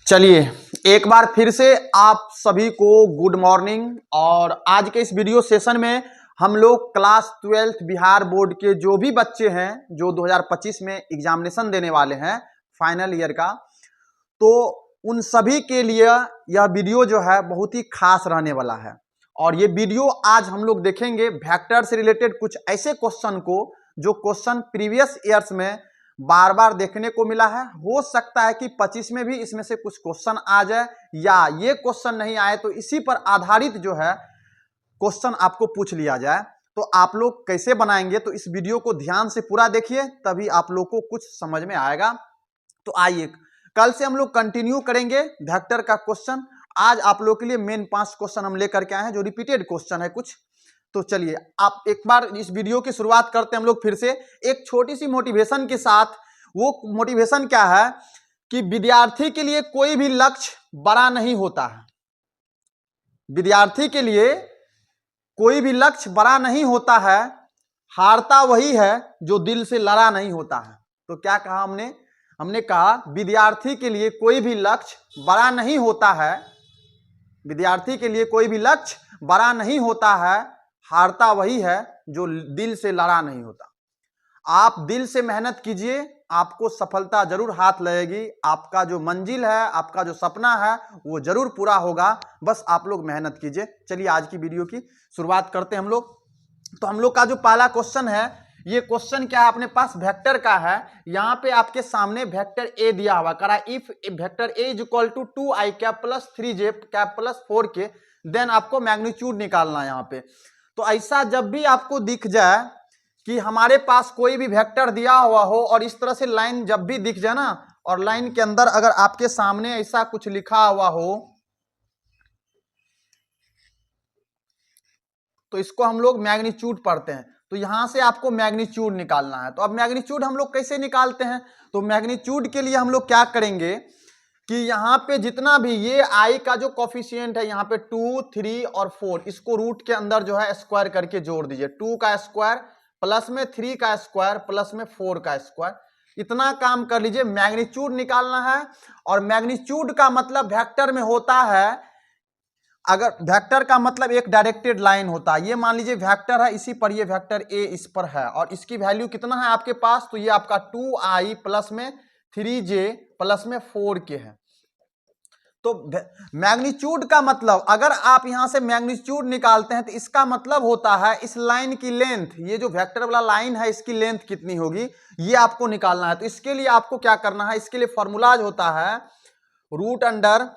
चलिए एक बार फिर से आप सभी को गुड मॉर्निंग। और आज के इस वीडियो सेशन में हम लोग क्लास 12th बिहार बोर्ड के जो भी बच्चे हैं जो 2025 में एग्जामिनेशन देने वाले हैं फाइनल ईयर का, तो उन सभी के लिए यह वीडियो जो है बहुत ही खास रहने वाला है। और ये वीडियो आज हम लोग देखेंगे वेक्टर से रिलेटेड कुछ ऐसे क्वेश्चन को जो क्वेश्चन प्रीवियस ईयर्स में बार बार देखने को मिला है। हो सकता है कि 25 में भी इसमें से कुछ क्वेश्चन आ जाए, या ये क्वेश्चन नहीं आए तो इसी पर आधारित जो है क्वेश्चन आपको पूछ लिया जाए। तो आप लोग कैसे बनाएंगे, तो इस वीडियो को ध्यान से पूरा देखिए, तभी आप लोग को कुछ समझ में आएगा। तो आइए कल से हम लोग कंटिन्यू करेंगे वेक्टर का क्वेश्चन। आज आप लोग के लिए मेन 5 क्वेश्चन हम लेकर के आए हैं जो रिपीटेड क्वेश्चन है कुछ। तो चलिए आप एक बार इस वीडियो की शुरुआत करते हैं हम लोग फिर से एक छोटी सी मोटिवेशन के साथ। वो मोटिवेशन क्या है कि विद्यार्थी के लिए कोई भी लक्ष्य बड़ा नहीं होता है। विद्यार्थी के लिए कोई भी लक्ष्य बड़ा नहीं होता है, हारता वही है जो दिल से लड़ा नहीं होता है। तो क्या कहा हमने कहा विद्यार्थी के लिए कोई भी लक्ष्य बड़ा नहीं होता है, विद्यार्थी के लिए कोई भी लक्ष्य बड़ा नहीं होता है, हारता वही है जो दिल से लड़ा नहीं होता। आप दिल से मेहनत कीजिए, आपको सफलता जरूर हाथ लगेगी। आपका जो मंजिल है, आपका जो सपना है वो जरूर पूरा होगा, बस आप लोग मेहनत कीजिए। चलिए आज की वीडियो की शुरुआत करते हैं हम लोग। तो हम लोग का जो पहला क्वेश्चन है, ये क्वेश्चन क्या है अपने पास वेक्टर का है। यहाँ पे आपके सामने वेक्टर ए दिया हुआ, करा if vector A is equal to 2i cap plus 3j cap plus 4k, देन आपको मैग्नीट्यूड निकालना है यहाँ पे। तो ऐसा जब भी आपको दिख जाए कि हमारे पास कोई भी वेक्टर दिया हुआ हो और इस तरह से लाइन जब भी दिख जाए ना, और लाइन के अंदर अगर आपके सामने ऐसा कुछ लिखा हुआ हो, तो इसको हम लोग मैग्नीट्यूड पढ़ते हैं। तो यहां से आपको मैग्नीट्यूड निकालना है। तो अब मैग्नीट्यूड हम लोग कैसे निकालते हैं, तो मैग्नीट्यूड के लिए हम लोग क्या करेंगे कि यहाँ पे जितना भी ये आई का जो कोफिशिएंट है, यहाँ पे 2, 3 और 4, इसको रूट के अंदर जो है स्क्वायर करके जोड़ दीजिए। 2 का स्क्वायर प्लस में 3 का स्क्वायर प्लस में 4 का स्क्वायर, इतना काम कर लीजिए। मैग्नीट्यूड निकालना है। और मैग्नीट्यूड का मतलब वेक्टर में होता है, अगर वेक्टर का मतलब एक डायरेक्टेड लाइन होता है। ये मान लीजिए वेक्टर है, इसी पर ये वेक्टर ए इस पर है और इसकी वैल्यू कितना है आपके पास, तो ये आपका 2i प्लस में 3j प्लस में 4k है। तो मैग्नीट्यूड का मतलब, अगर आप यहां से मैग्नीट्यूड निकालते हैं तो इसका मतलब होता है इस लाइन की लेंथ, ये जो वेक्टर वाला लाइन है इसकी लेंथ कितनी होगी, ये आपको निकालना है। तो इसके लिए आपको क्या करना है, इसके लिए फॉर्मूलाज होता है root under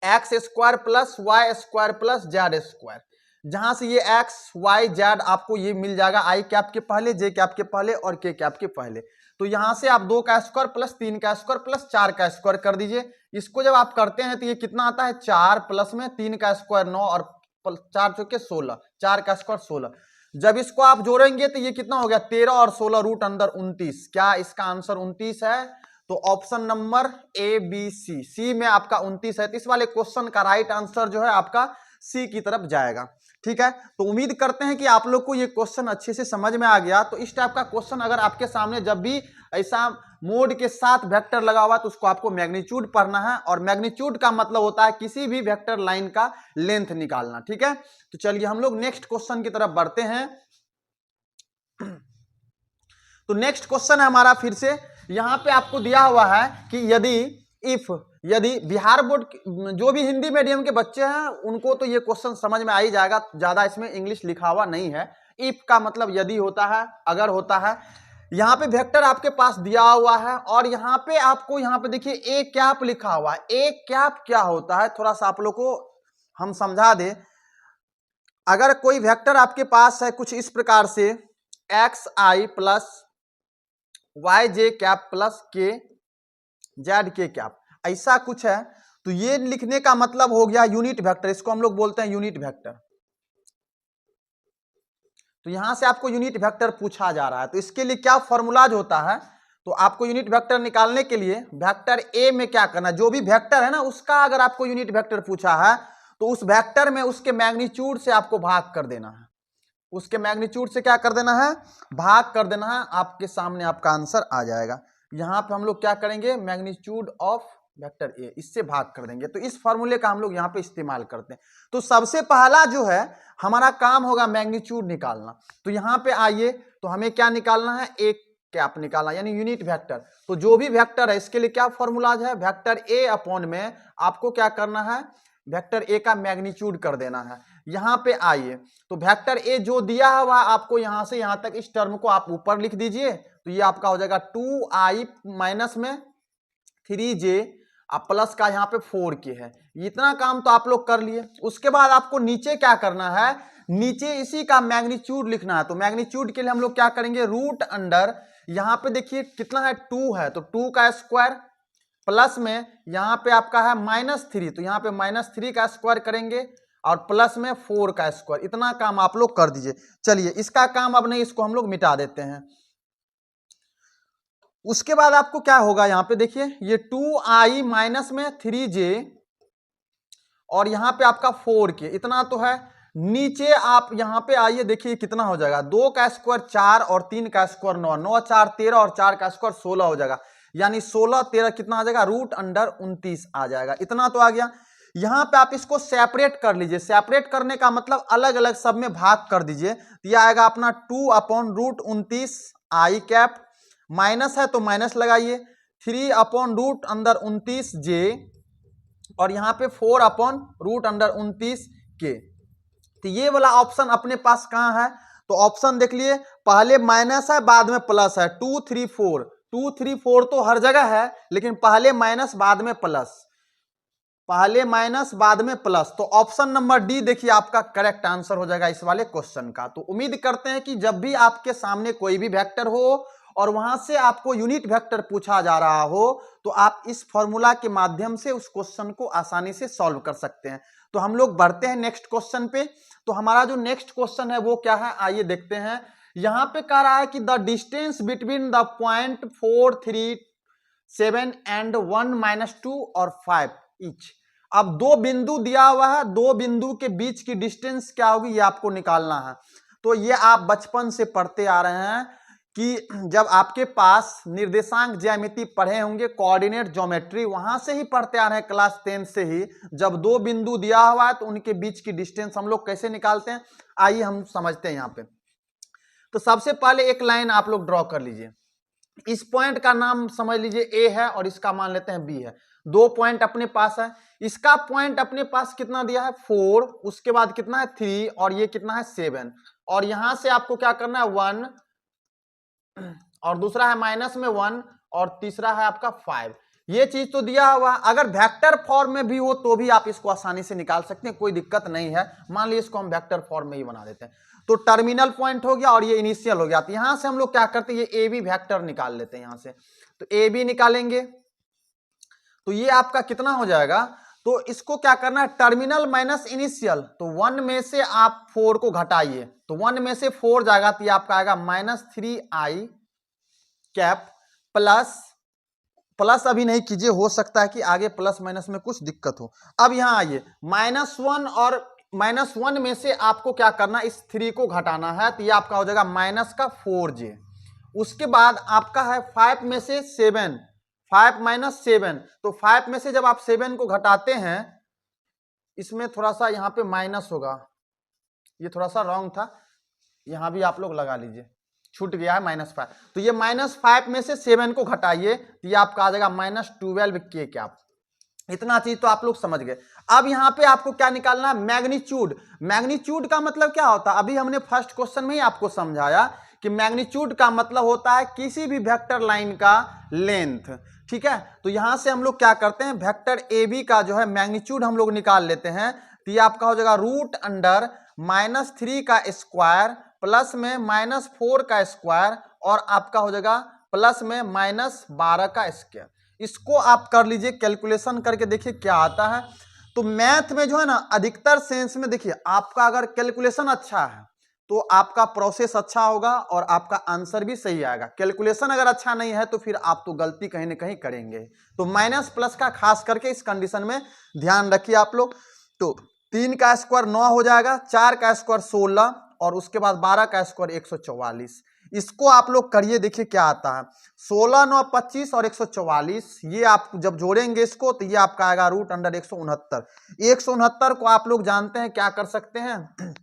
X square plus Y square plus Z square. जहां से ये एक्स वाई जेड आपको ये मिल जाएगा आई कैप के पहले, जे कैप के पहले और के कैप के पहले। तो यहां से आप 2 का स्क्वायर प्लस 3 का स्क्वायर प्लस 4 का स्क्वायर कर दीजिए। इसको जब आप करते हैं तो ये कितना आता है, 4 प्लस में 3 का स्क्वायर 9 और 4 चौके 16, 4 का स्क्वायर 16। जब इसको आप जोड़ेंगे तो ये कितना हो गया, 13 और 16 रूट अंदर 29। क्या इसका आंसर 29 है? तो option number A B C, C में आपका 29 है। तो इस वाले क्वेश्चन का राइट आंसर जो है आपका सी की तरफ जाएगा। ठीक है, तो उम्मीद करते हैं कि आप लोग को ये क्वेश्चन अच्छे से समझ में आ गया। तो इस टाइप का क्वेश्चन अगर आपके सामने जब भी ऐसा मोड के साथ वेक्टर लगा हुआ तो उसको आपको मैग्नीट्यूड पढ़ना है। और मैग्नीट्यूड का मतलब होता है किसी भी वेक्टर लाइन का लेंथ निकालना। ठीक है, तो चलिए हम लोग नेक्स्ट क्वेश्चन की तरफ बढ़ते हैं। तो नेक्स्ट क्वेश्चन है हमारा फिर से, यहां पे आपको दिया हुआ है कि यदि बिहार बोर्ड जो भी हिंदी मीडियम के बच्चे हैं उनको तो ये क्वेश्चन समझ में आ ही जाएगा, ज्यादा इसमें इंग्लिश लिखा हुआ नहीं है। इफ का मतलब यदि होता है, अगर होता है। यहाँ पे वेक्टर आपके पास दिया हुआ है और यहाँ पे आपको, यहाँ पे देखिए ए कैप लिखा हुआ है। ए कैप क्या होता है, थोड़ा सा आप लोग को हम समझा दे। अगर कोई वेक्टर आपके पास है कुछ इस प्रकार से, एक्स आई प्लस वाई जे कैप प्लस के जेड के कैप, ऐसा कुछ है, तो ये लिखने का मतलब हो गया यूनिट वेक्टर। इसको हम लोग बोलते हैं यूनिट वेक्टर। तो यहां से आपको यूनिट वेक्टर पूछा जा रहा है, तो इसके लिए क्या फॉर्मूलाज होता है, तो आपको यूनिट वेक्टर निकालने के लिए वेक्टर ए में क्या करना है, जो भी वेक्टर है ना उसका अगर आपको यूनिट वेक्टर पूछा है तो उस वेक्टर में उसके मैग्नीट्यूड से आपको भाग कर देना है। उसके मैग्नीट्यूड से क्या कर देना है, भाग कर देना है। आपके सामने आपका आंसर आ जाएगा। यहां पे हम लोग क्या करेंगे, मैग्नीट्यूड ऑफ वेक्टर ए, इससे भाग कर देंगे। तो इस फॉर्मूले का हम लोग यहाँ पे इस्तेमाल करते हैं। तो सबसे पहला जो है हमारा काम होगा मैग्नीट्यूड निकालना। तो यहाँ पे आइए, तो हमें क्या निकालना है, एक कैप निकालना, यानी यूनिट वेक्टर। तो जो भी वेक्टर है इसके लिए क्या फॉर्मूलाज है, वेक्टर ए अपॉन में आपको क्या करना है, वेक्टर ए का मैग्नीट्यूड कर देना है। यहाँ पे आइए, तो वेक्टर ए जो दिया हुआ आपको यहाँ से यहाँ तक, इस टर्म को आप ऊपर लिख दीजिए। तो ये आपका हो जाएगा 2i माइनस में 3j अब प्लस का यहाँ पे 4k है। इतना काम तो आप लोग कर लिए। उसके बाद आपको नीचे क्या करना है, नीचे इसी का मैग्नीट्यूड लिखना है। तो मैग्नीट्यूड के लिए हम लोग क्या करेंगे, रूट अंडर, यहाँ पे देखिए कितना है 2 है, तो 2 का स्क्वायर प्लस में यहाँ पे आपका है -3, तो यहाँ पे -3 का स्क्वायर करेंगे और प्लस में 4 का स्क्वायर। इतना काम आप लोग कर दीजिए। चलिए इसका काम अब नहीं, इसको हम लोग मिटा देते हैं। उसके बाद आपको क्या होगा, यहाँ पे देखिए ये 2i माइनस में 3j और यहाँ पे आपका 4k, इतना तो है। नीचे आप यहाँ पे आइए, देखिए कितना हो जाएगा, 2 का स्क्वायर 4 और 3 का स्क्वायर 9, 9 4 13 और 4 का स्क्वायर 16 हो जाएगा। यानी 16 13 कितना आ जाएगा, रूट अंडर 29 आ जाएगा। इतना तो आ गया। यहाँ पे आप इसको सेपरेट कर लीजिए। सेपरेट करने का मतलब अलग अलग सब में भाग कर दीजिए। तो यह आएगा अपना 2 अपॉन रूट 29 आई कैप, माइनस है तो माइनस लगाइए, 3 अपॉन रूट अंडर 29 जे और यहाँ पे 4 अपॉन रूट अंडर 29 के। तो ये वाला ऑप्शन अपने पास कहाँ है, तो ऑप्शन देख लिए, पहले माइनस है बाद में प्लस है, 2 3 4, 2 3 4 तो हर जगह है, लेकिन पहले माइनस बाद में प्लस, पहले माइनस बाद में प्लस। तो ऑप्शन नंबर डी देखिए आपका करेक्ट आंसर हो जाएगा इस वाले क्वेश्चन का। तो उम्मीद करते हैं कि जब भी आपके सामने कोई भी वेक्टर हो और वहां से आपको यूनिट वेक्टर पूछा जा रहा हो, तो आप इस फॉर्मूला के माध्यम से उस क्वेश्चन को आसानी से सॉल्व कर सकते हैं। तो हम लोग बढ़ते हैं नेक्स्ट क्वेश्चन पे। तो हमारा जो नेक्स्ट क्वेश्चन है वो क्या है, आइए देखते हैं। यहां पे कह रहा है कि the distance between the point 4 3 7 and 1 -2 और 5 ईच। अब दो बिंदु दिया हुआ है, दो बिंदु के बीच की डिस्टेंस क्या होगी ये आपको निकालना है। तो ये आप बचपन से पढ़ते आ रहे हैं कि जब आपके पास निर्देशांक ज्यामिति पढ़े होंगे, कोऑर्डिनेट ज्योमेट्री, वहां से ही पढ़ते आ रहे हैं क्लास 10 से ही। जब दो बिंदु दिया हुआ है तो उनके बीच की डिस्टेंस हम लोग कैसे निकालते हैं, आइए हम समझते हैं यहाँ पे। तो सबसे पहले एक लाइन आप लोग ड्रॉ कर लीजिए। इस पॉइंट का नाम समझ लीजिए ए है और इसका मान लेते हैं बी है। दो पॉइंट अपने पास है। इसका पॉइंट अपने पास कितना दिया है 4, उसके बाद कितना है 3 और ये कितना है 7, और यहां से आपको क्या करना है 1 और दूसरा है माइनस में 1 और तीसरा है आपका 5। ये चीज तो दिया हुआ। अगर वेक्टर फॉर्म में भी हो तो भी आप इसको आसानी से निकाल सकते हैं, कोई दिक्कत नहीं है। मान लीजिए इसको हम वेक्टर फॉर्म में ही बना देते हैं। तो टर्मिनल पॉइंट हो गया और ये इनिशियल हो गया। तो यहां से हम लोग क्या करते हैं, ये ए बी वेक्टर निकाल लेते हैं यहां से। तो ए बी निकालेंगे तो ये आपका कितना हो जाएगा, तो इसको क्या करना है, टर्मिनल माइनस इनिशियल। तो 1 में से आप 4 को घटाइए, तो 1 में से 4 जाएगा तो ये आपका आएगा -3i कैप प्लस अभी नहीं कीजिए, हो सकता है कि आगे प्लस माइनस में कुछ दिक्कत हो। अब यहां आइए, -1 और -1 में से आपको क्या करना, इस 3 को घटाना है। तो ये आपका हो जाएगा माइनस का 4j। उसके बाद आपका है 5 में से 7, 5 - 7, तो 5 में से जब आप 7 को घटाते हैं, इसमें थोड़ा सा यहाँ पे माइनस होगा, ये थोड़ा सा रॉन्ग था, यहां भी आप लोग लगा लीजिए, छूट गया है -5। तो ये -5 में से 7 को घटाइए तो ये आपका आ जाएगा -12k कैप। इतना चीज तो आप लोग समझ गए। अब यहाँ पे आपको क्या निकालना है, मैग्नीट्यूड। मैग्नीट्यूड का मतलब क्या होता है, अभी हमने फर्स्ट क्वेश्चन में ही आपको समझाया कि मैग्नीट्यूड का मतलब होता है किसी भी वेक्टर लाइन का लेंथ। ठीक है, तो यहां से हम लोग क्या करते हैं, वेक्टर ए बी का जो है मैग्नीट्यूड हम लोग निकाल लेते हैं। तो ये आपका हो जाएगा रूट अंडर -3 का स्क्वायर प्लस में -4 का स्क्वायर और आपका हो जाएगा प्लस में -12 का स्क्वायर। इसको आप कर लीजिए, कैलकुलेशन करके देखिए क्या आता है। तो मैथ में जो है ना, अधिकतर सेंस में देखिए आपका अगर कैलकुलेशन अच्छा है तो आपका प्रोसेस अच्छा होगा और आपका आंसर भी सही आएगा। कैलकुलेशन अगर अच्छा नहीं है तो फिर आप तो गलती कहीं ना कहीं करेंगे। तो माइनस प्लस का खास करके इस कंडीशन में ध्यान रखिए आप लोग। तो 3 का स्क्वायर 9 हो जाएगा, 4 का स्क्वायर 16 और उसके बाद 12 का स्क्वायर 144। इसको आप लोग करिए, देखिए क्या आता है। 16 9 25 और 144, ये आप जब जोड़ेंगे इसको तो ये आपका आएगा रूट अंडर 169। 169 को आप लोग जानते हैं क्या कर सकते हैं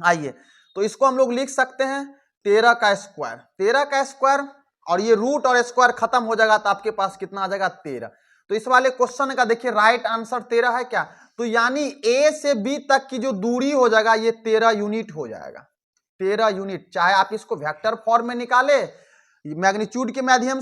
आइए, तो इसको हम लोग लिख सकते हैं 13 का स्क्वायर। 13 का स्क्वायर और ये रूट और स्क्वायर खत्म हो जाएगा तो आपके पास कितना आ जाएगा 13। तो इस वाले क्वेश्चन का देखिए राइट आंसर 13 है क्या, तो यानी ए से बी तक की जो दूरी हो जाएगा ये 13 यूनिट हो जाएगा। 13 यूनिट, चाहे आप इसको वेक्टर फॉर्म में निकाले, मैग्नीट्यूड के माध्यम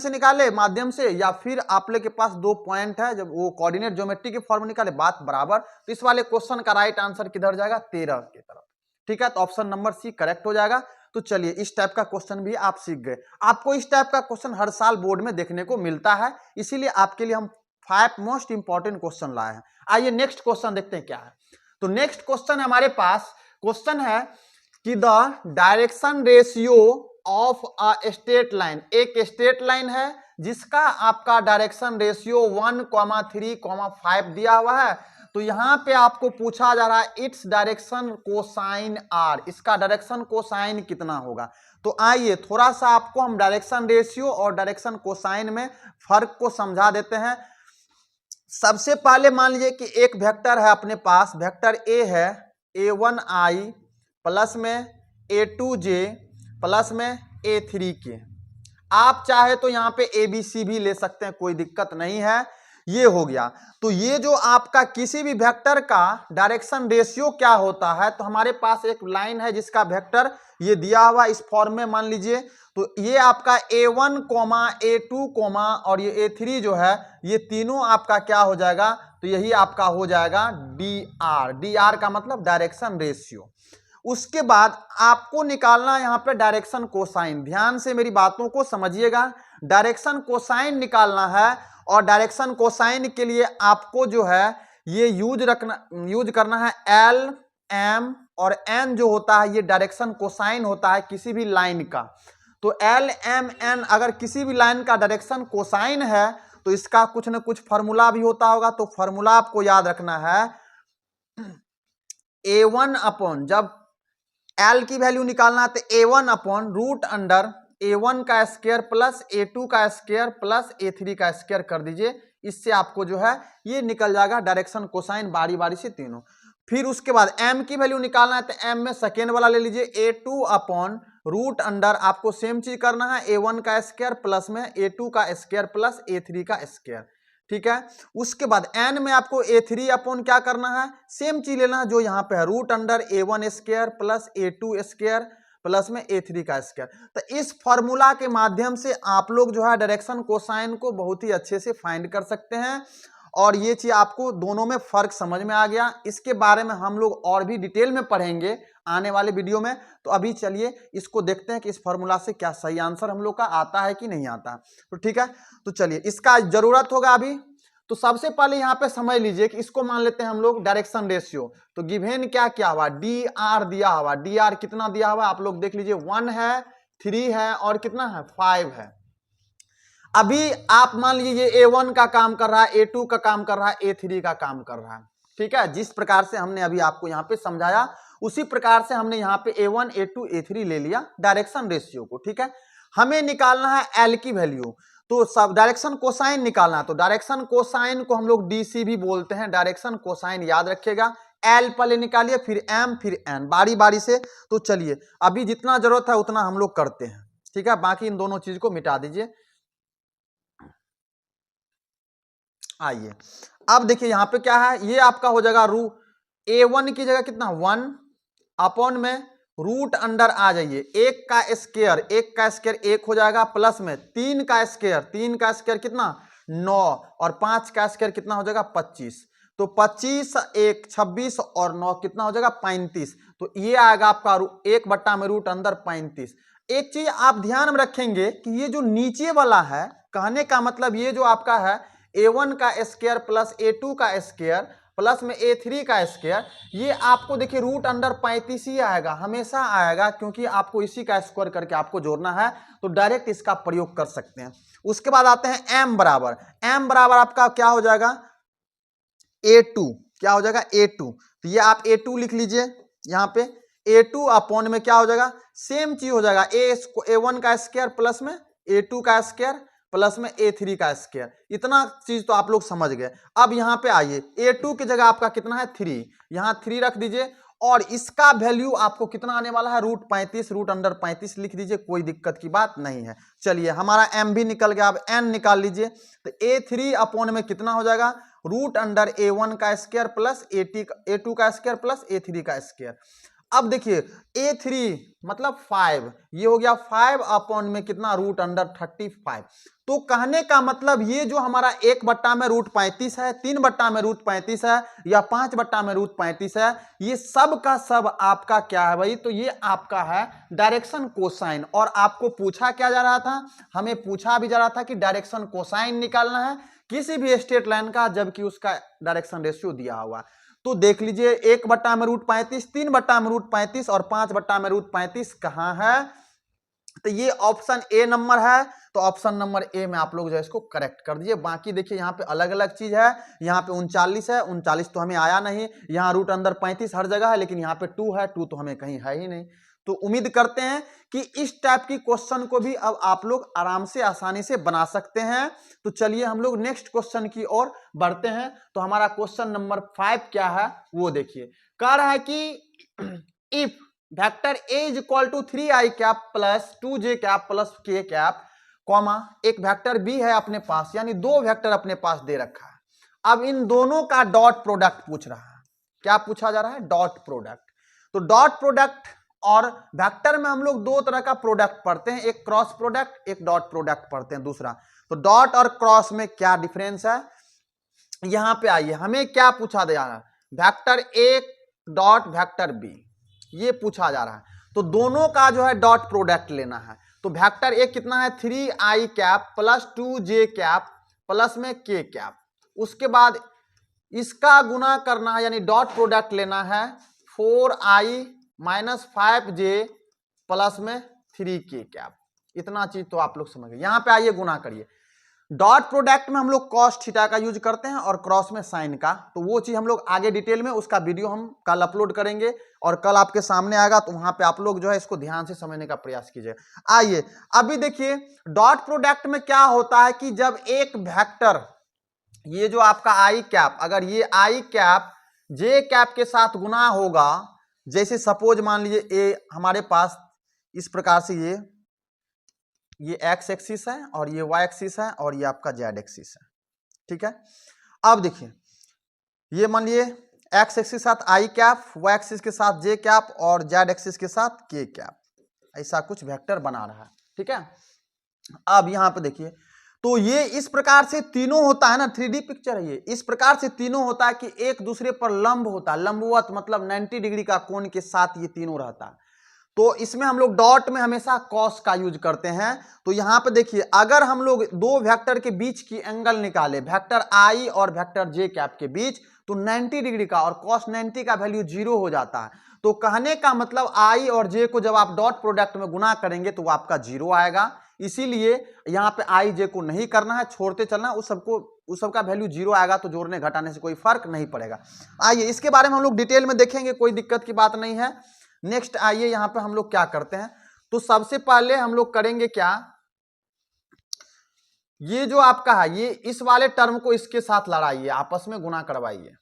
से या फिर आप लोग के पास 2 पॉइंट है जब वो कोऑर्डिनेट ज्योमेट्री के फॉर्म में निकाले, बात बराबर। तो इस वाले क्वेश्चन का राइट आंसर किधर जाएगा 13 की तरफ। ठीक है, तो ऑप्शन नंबर सी करेक्ट हो जाएगा। तो चलिए इस टाइप का क्वेश्चन भी आप सीख गए। आपको इस टाइप का क्वेश्चन हर साल बोर्ड में देखने को मिलता है, इसीलिए आपके लिए हम 5 मोस्ट इंपॉर्टेंट क्वेश्चन लाए हैं। आइए नेक्स्ट क्वेश्चन देखते हैं क्या है। तो नेक्स्ट क्वेश्चन हमारे पास क्वेश्चन है कि the direction ratio of a straight line, एक स्ट्रेट लाइन है जिसका आपका डायरेक्शन रेशियो 1,3,5 दिया हुआ है। तो यहां पे आपको पूछा जा रहा है इट्स डायरेक्शन कोसाइन आर, इसका डायरेक्शन कोसाइन कितना होगा। तो आइए थोड़ा सा आपको हम डायरेक्शन रेशियो और डायरेक्शन कोसाइन में फर्क को समझा देते हैं। सबसे पहले मान लीजिए कि एक वेक्टर है अपने पास, वेक्टर ए है a1i प्लस में a2j प्लस में a3k। आप चाहे तो यहाँ पे ABC भी ले सकते हैं, कोई दिक्कत नहीं है। ये हो गया। तो ये जो आपका किसी भी वेक्टर का डायरेक्शन रेशियो क्या होता है, तो हमारे पास एक लाइन है जिसका वेक्टर ये दिया हुआ इस फॉर्म में मान लीजिए। तो ये आपका a1, a2, और ये a3 जो है ये तीनों आपका क्या हो जाएगा, तो यही आपका हो जाएगा dr का मतलब डायरेक्शन रेशियो। उसके बाद आपको निकालना यहाँ पे डायरेक्शन कोसाइन। ध्यान से मेरी बातों को समझिएगा, डायरेक्शन कोसाइन निकालना है और डायरेक्शन कोसाइन के लिए आपको जो है ये यूज करना है एल, एम और एन जो होता है ये डायरेक्शन कोसाइन होता है किसी भी लाइन का। तो एल, एम, एन अगर किसी भी लाइन का डायरेक्शन कोसाइन है तो इसका कुछ न कुछ फॉर्मूला भी होता होगा। तो फॉर्मूला आपको याद रखना है a1 अपॉन, जब एल की वैल्यू निकालना है तो a1 upon root under a1 का स्क्वायर प्लस a2 का स्क्वायर प्लस a3 का स्क्वायर कर दीजिए। इससे आपको जो है ये निकल जाएगा डायरेक्शन कोसाइन बारी बारी से तीनों। फिर उसके बाद m की वैल्यू निकालना है तो m में सेकेंड वाला ले लीजिए a2 अपॉन रूट अंडर, आपको सेम चीज करना है a1 का स्क्वायर प्लस में a2 का स्क्वायर प्लस a3 का स्क्वायर। ठीक है, उसके बाद n में आपको a3 अपॉन क्या करना है, सेम चीज लेना है जो यहाँ पे है root under a1 square plus a2 square plus में a3 का स्क्वायर। तो इस फॉर्मूला के माध्यम से आप लोग जो है डायरेक्शन कोसाइन को बहुत ही अच्छे से फाइंड कर सकते हैं और ये चीज आपको दोनों में फर्क समझ में आ गया। इसके बारे में हम लोग और भी डिटेल में पढ़ेंगे आने वाले वीडियो में। तो अभी चलिए इसको देखते हैं कि इस फॉर्मूला से क्या सही आंसर हम लोग का आता है कि नहीं आता। तो ठीक है, तो चलिए इसका जरूरत होगा अभी। तो सबसे पहले यहाँ पे समझ लीजिए कि इसको मान लेते हैं हम लोग डायरेक्शन रेशियो। तो गिवन क्या क्या हुआ, डी आर दिया हुआ। डी आर कितना दिया हुआ आप लोग देख लीजिए, 1 है, 3 है और कितना है 5 है। अभी आप मान लीजिए A1 का काम कर रहा है, A2 का काम कर रहा है, A3 का काम कर रहा है। ठीक है, जिस प्रकार से हमने अभी आपको यहाँ पे समझाया उसी प्रकार से हमने यहाँ पे A1, A2, A3 ले लिया डायरेक्शन रेशियो को। ठीक है, हमें निकालना है L की वैल्यू। तो सब डायरेक्शन कोसाइन निकालना है, तो डायरेक्शन कोसाइन को हम लोग DC भी बोलते हैं। डायरेक्शन कोसाइन याद रखिएगा, L पहले निकालिए फिर M फिर N बारी बारी से। तो चलिए अभी जितना जरूरत है उतना हम लोग करते हैं। ठीक है, बाकी इन दोनों चीज को मिटा दीजिए। आइए अब देखिए यहाँ पे क्या है, ये आपका हो जाएगा A1 की जगह कितना 1 अपॉन में रूट अंडर आ जाइए 1 का स्क्वायर, 1 का स्क्वायर 1 हो जाएगा प्लस में 3 का स्क्वायर कितना 9 और 5 का स्क्वायर कितना हो जाएगा 25। तो 25 1 26 और 9 कितना हो जाएगा 35। तो ये आएगा आपका 1 बट्टा में रूट अंदर 35। एक चीज आप ध्यान में रखेंगे कि ये जो नीचे वाला है, कहने का मतलब ये जो आपका है A1 का स्क्वायर प्लस A2 का स्क्वायर प्लस में A3 का स्क्वायर, ये आपको देखिए रूट अंडर 35 ही आएगा, हमेशा आएगा, क्योंकि आपको इसी का स्क्वायर करके आपको जोड़ना है। तो डायरेक्ट इसका प्रयोग कर सकते हैं। उसके बाद आते हैं m बराबर आपका क्या हो जाएगा A2, क्या हो जाएगा A2। तो ये आप A2 लिख लीजिए यहाँ पे। A2 अपॉन में क्या हो जाएगा, सेम चीज हो जाएगा, A1 का स्क्वायर प्लस में A2 का स्क्वायर प्लस में A3 का स्क्वायर। इतना चीज तो आप लोग समझ गए। अब यहाँ पे आइए, A2 की जगह आपका कितना है 3, यहाँ 3 रख दीजिए और इसका वैल्यू आपको कितना आने वाला है √35, रूट अंडर 35 लिख दीजिए, कोई दिक्कत की बात नहीं है। चलिए हमारा m भी निकल गया, अब n निकाल लीजिए। तो A3 अपॉन में कितना हो जाएगा, रूट अंडर A1 का स्क्वायर प्लस A2 का स्क्वायर प्लस A3 का स्क्वायर। अब देखिए A3 मतलब 5, ये हो गया 5 अपॉन में कितना, रूट अंडर 35। तो कहने का मतलब ये जो हमारा 1/में √35 है, 3/में √35 है या 5/में √35 है, ये सब का सब आपका क्या है भाई, तो ये आपका है डायरेक्शन कोसाइन। और आपको पूछा क्या जा रहा था, हमें पूछा भी जा रहा था कि डायरेक्शन कोसाइन निकालना है किसी भी स्ट्रेट लाइन का, जबकि उसका डायरेक्शन रेशियो दिया हुआ। तो देख लीजिए 1/में √35, 3/में √35 और 5/में √35 कहां है, तो ये ऑप्शन ए नंबर है। तो ऑप्शन नंबर ए में आप लोग जो है इसको करेक्ट कर दीजिए। बाकी देखिए यहाँ पे अलग अलग चीज है, यहाँ पे 39 है, 39 तो हमें आया नहीं, यहाँ रूट अंदर 35 हर जगह है, लेकिन यहाँ पे 2 है, 2 तो हमें कहीं है ही नहीं। तो उम्मीद करते हैं कि इस टाइप की क्वेश्चन को भी अब आप लोग आराम से आसानी से बना सकते हैं। तो चलिए हम लोग नेक्स्ट क्वेश्चन की ओर बढ़ते हैं। तो हमारा क्वेश्चन नंबर 5 क्या है वो देखिए, कह रहा है कि if vector a is equal to 3i cap plus 2j cap plus k cap, comma एक वेक्टर b है अपने पास, यानी दो वेक्टर अपने पास दे रखा है। अब इन दोनों का डॉट प्रोडक्ट पूछ रहा है। क्या पूछा जा रहा है, डॉट प्रोडक्ट। तो डॉट प्रोडक्ट और वेक्टर में हम लोग दो तरह का प्रोडक्ट पढ़ते हैं, एक क्रॉस प्रोडक्ट, एक डॉट प्रोडक्ट पढ़ते हैं दूसरा। तो डॉट और क्रॉस में क्या डिफरेंस है, यहां पे आइए, हमें क्या पूछा जा रहा है, vector a dot vector b, ये पूछा जा रहा है। तो दोनों का जो है डॉट प्रोडक्ट लेना है। तो वेक्टर ए कितना है 3i cap plus 2j cap plus में k कैप, उसके बाद इसका गुना करना है, यानी डॉट प्रोडक्ट लेना है 4i माइनस 5j प्लस में 3k कैप। इतना चीज तो आप लोग समझ गए। यहां पे आइए गुना करिए। डॉट प्रोडक्ट में हम लोग कॉस थीटा का यूज करते हैं और क्रॉस में साइन का, तो वो चीज हम लोग आगे डिटेल में, उसका वीडियो हम कल अपलोड करेंगे और कल आपके सामने आएगा, तो वहां पे आप लोग जो है इसको ध्यान से समझने का प्रयास कीजिए। आइए अभी देखिए, डॉट प्रोडक्ट में क्या होता है कि जब एक वेक्टर, ये जो आपका आई कैप, अगर ये आई कैप जे कैप के साथ गुना होगा, जैसे सपोज मान लीजिए ए हमारे पास इस प्रकार से ये एक्स एक्सिस है और ये वाई एक्सिस है और ये आपका जेड एक्सिस है, ठीक है। अब देखिए ये मान लिए एक्स एक्सिस के साथ आई कैप, वाई एक्सिस के साथ जे कैप और जेड एक्सिस के साथ के कैप, ऐसा कुछ वेक्टर बना रहा है, ठीक है। अब यहां पे देखिए, तो ये इस प्रकार से तीनों होता है ना, 3D पिक्चर है ये, इस प्रकार से तीनों होता है कि एक दूसरे पर लंब होता है, लंबवत मतलब 90 डिग्री का कोण के साथ ये तीनों रहता है। तो इसमें हम लोग डॉट में हमेशा कॉस का यूज करते हैं। तो यहां पे देखिए, अगर हम लोग दो वेक्टर के बीच की एंगल निकाले, वेक्टर आई और वेक्टर जे कैप के बीच, तो 90 डिग्री का, और कॉस 90 का वैल्यू 0 हो जाता है। तो कहने का मतलब आई और जे को जब आप डॉट प्रोडक्ट में गुना करेंगे तो आपका 0 आएगा। इसीलिए यहां पे आई जे को नहीं करना है, छोड़ते चलना, उस सबका वैल्यू 0 आएगा, तो जोड़ने घटाने से कोई फर्क नहीं पड़ेगा। आइए इसके बारे में हम लोग डिटेल में देखेंगे, कोई दिक्कत की बात नहीं है। नेक्स्ट आइए यहां पे हम लोग क्या करते हैं, तो सबसे पहले हम लोग करेंगे क्या, ये जो आपका है, ये इस वाले टर्म को इसके साथ लड़ाइए, आपस में गुना करवाइए।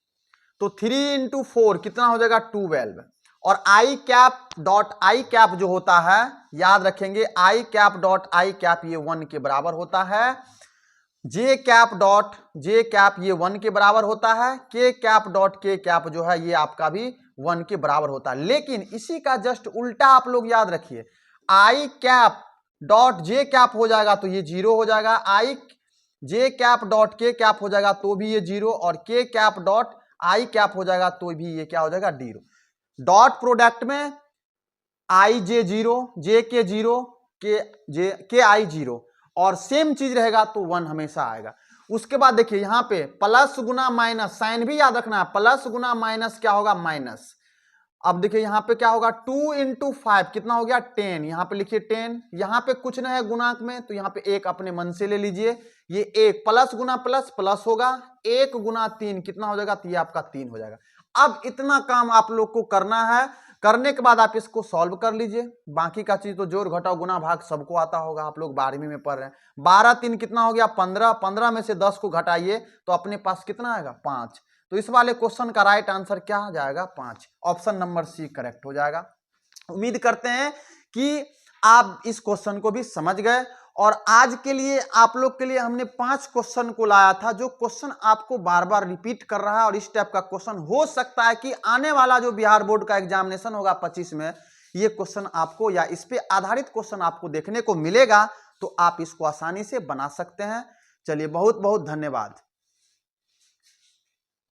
तो 3 × 4 कितना हो जाएगा 12, और आई कैप डॉट आई कैप जो होता है, याद रखेंगे आई कैप डॉट आई कैप ये 1 के बराबर होता है, जे कैप डॉट जे कैप ये 1 के बराबर होता है, के कैप डॉट के कैप जो है ये आपका भी 1 के बराबर होता है। लेकिन इसी का जस्ट उल्टा आप लोग याद रखिए, आई कैप डॉट जे कैप हो जाएगा तो ये 0 हो जाएगा, आई जे कैप डॉट के कैप हो जाएगा तो भी ये 0, और के कैप डॉट आई कैप हो जाएगा तो भी ये क्या हो जाएगा 0। डॉट प्रोडक्ट में आई जे 0, जे के 0, के आई 0, और सेम चीज रहेगा तो 1 हमेशा आएगा। उसके बाद देखिए यहां पे प्लस गुना माइनस, साइन भी याद रखना है, प्लस गुना माइनस क्या होगा माइनस। अब देखिए यहां पे क्या होगा 2 × 5 कितना हो गया 10, यहां पे लिखिए 10, यहां पे कुछ नहीं है गुणांक में, तो यहां पे 1 अपने मन से ले लीजिए, ये 1 प्लस गुना प्लस प्लस होगा, 1 × 3 कितना हो जाएगा, तो ये आपका 3 हो जाएगा। अब इतना काम आप लोग को करना है, करने के बाद आप इसको सॉल्व कर लीजिए। बाकी का चीज तो जोड़ घटाव गुना भाग सबको आता होगा, आप लोग 12वीं में पढ़ रहे हैं। 12 3 कितना हो गया 15, 15 में से 10 को घटाइए तो अपने पास कितना आएगा 5। तो इस वाले क्वेश्चन का राइट आंसर क्या आ जाएगा 5। ऑप्शन नंबर सी करेक्ट हो जाएगा। उम्मीद करते हैं कि आप इस क्वेश्चन को भी समझ गए। और आज के लिए आप लोग के लिए हमने 5 क्वेश्चन को लाया था, जो क्वेश्चन आपको बार बार रिपीट कर रहा है। और इस टाइप का क्वेश्चन हो सकता है कि आने वाला जो बिहार बोर्ड का एग्जामिनेशन होगा 25 में, ये क्वेश्चन आपको या इस पे आधारित क्वेश्चन आपको देखने को मिलेगा, तो आप इसको आसानी से बना सकते हैं। चलिए बहुत बहुत धन्यवाद।